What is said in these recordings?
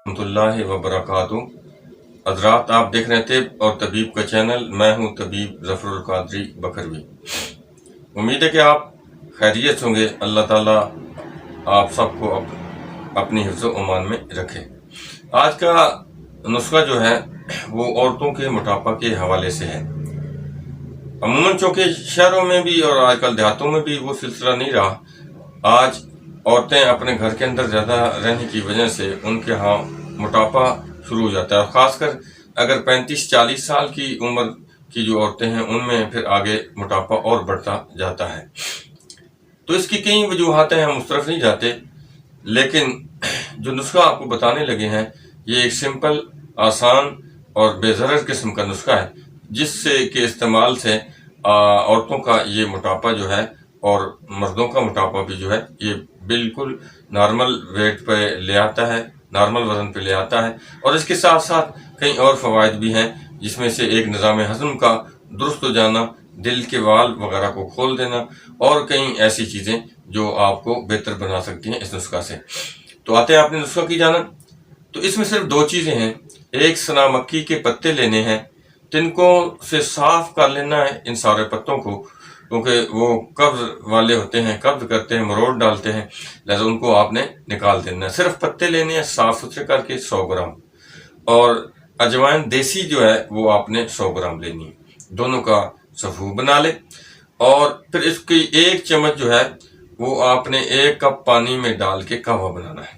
ورحمۃ اللہ وبرکاتہ۔ حضرات، آپ دیکھ رہے ہیں طب اور طبیب کا چینل۔ میں ہوں طبیب ظفر القادری بکروی۔ امید ہے کہ آپ خیریت ہوں گے۔ اللہ تعالیٰ آپ سب کو اپنی حفظ و امان میں رکھے۔ آج کا نسخہ جو ہے وہ عورتوں کے موٹاپا کے حوالے سے ہے۔ عموماً چونکہ شہروں میں بھی اور آج کل دیہاتوں میں بھی وہ سلسلہ نہیں رہا، آج عورتیں اپنے گھر کے اندر زیادہ رہنے کی وجہ سے ان کے ہاں موٹاپا شروع ہو جاتا ہے، اور خاص کر اگر 35-40 سال کی عمر کی جو عورتیں ہیں ان میں پھر آگے موٹاپا اور بڑھتا جاتا ہے۔ تو اس کی کئی وجوہات ہیں، ہم اس طرف نہیں جاتے، لیکن جو نسخہ آپ کو بتانے لگے ہیں یہ ایک سمپل، آسان اور بے ضرر قسم کا نسخہ ہے، جس سے کہ استعمال سے عورتوں کا یہ موٹاپا جو ہے اور مردوں کا موٹاپا بھی جو ہے یہ بالکل نارمل ویٹ پہ لے آتا ہے، نارمل وزن پہ لے آتا ہے۔ اور اس کے ساتھ ساتھ کئی اور فوائد بھی ہیں، جس میں سے ایک نظام ہضم کا درست ہو جانا، دل کے وال وغیرہ کو کھول دینا، اور کئی ایسی چیزیں جو آپ کو بہتر بنا سکتی ہیں اس نسخہ سے۔ تو آتے ہیں اپنے نسخہ کی جانب۔ تو اس میں صرف 2 چیزیں ہیں۔ ایک سنا مکی کے پتے لینے ہیں، تنکوں سے صاف کر لینا ہے ان سارے پتوں کو، کیونکہ وہ قبض والے ہوتے ہیں، قبض کرتے ہیں، مروڑ ڈالتے ہیں، لہذا ان کو آپ نے نکال دینا ہے۔ صرف پتے لینے ہیں صاف ستھرے کر کے 100 گرام، اور اجوائن دیسی جو ہے وہ آپ نے 100 گرام لینی ہے۔ دونوں کا صفو بنا لے، اور پھر اس کی 1 چمچ جو ہے وہ آپ نے 1 کپ پانی میں ڈال کے قہوہ بنانا ہے۔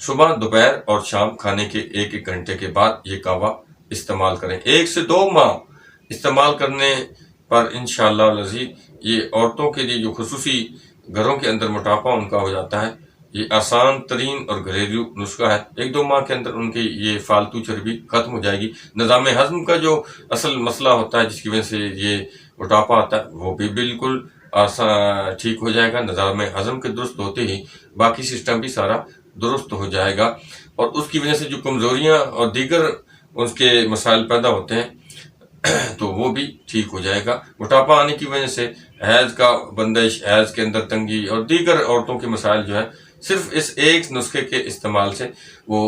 صبح، دوپہر اور شام کھانے کے 1 گھنٹے کے بعد یہ قہوہ استعمال کریں۔ 1 سے 2 ماہ استعمال کرنے پر انشاءاللہ العزیز یہ عورتوں کے لیے جو خصوصی گھروں کے اندر موٹاپا ان کا ہو جاتا ہے، یہ آسان ترین اور گھریلو نسخہ ہے۔ 1-2 ماہ کے اندر ان کی یہ فالتو چربی ختم ہو جائے گی۔ نظام ہضم کا جو اصل مسئلہ ہوتا ہے جس کی وجہ سے یہ موٹاپا آتا ہے وہ بھی بالکل ٹھیک ہو جائے گا۔ نظام ہضم کے درست ہوتے ہی باقی سسٹم بھی سارا درست ہو جائے گا، اور اس کی وجہ سے جو کمزوریاں اور دیگر اس کے مسائل پیدا ہوتے ہیں تو وہ بھی ٹھیک ہو جائے گا۔ موٹاپا آنے کی وجہ سے حیض کا بندش، حیض کے اندر تنگی اور دیگر عورتوں کے مسائل جو ہے صرف اس ایک نسخے کے استعمال سے وہ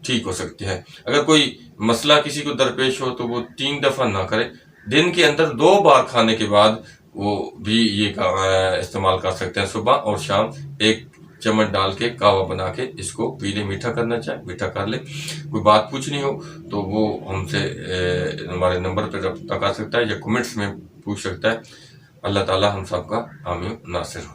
ٹھیک ہو سکتے ہیں۔ اگر کوئی مسئلہ کسی کو درپیش ہو تو وہ 3 دفعہ نہ کرے، دن کے اندر 2 بار کھانے کے بعد وہ بھی یہ استعمال کر سکتے ہیں۔ صبح اور شام 1 چمچ ڈال کے قہوہ بنا کے اس کو پی لے۔ میٹھا کرنا چاہے میٹھا کر لے۔ کوئی بات پوچھنی ہو تو وہ ہم سے ہمارے نمبر پہ رابطہ کر سکتا ہے یا کمنٹس میں پوچھ سکتا ہے۔ اللہ تعالی ہم سب کا حامی و ناصر ہو۔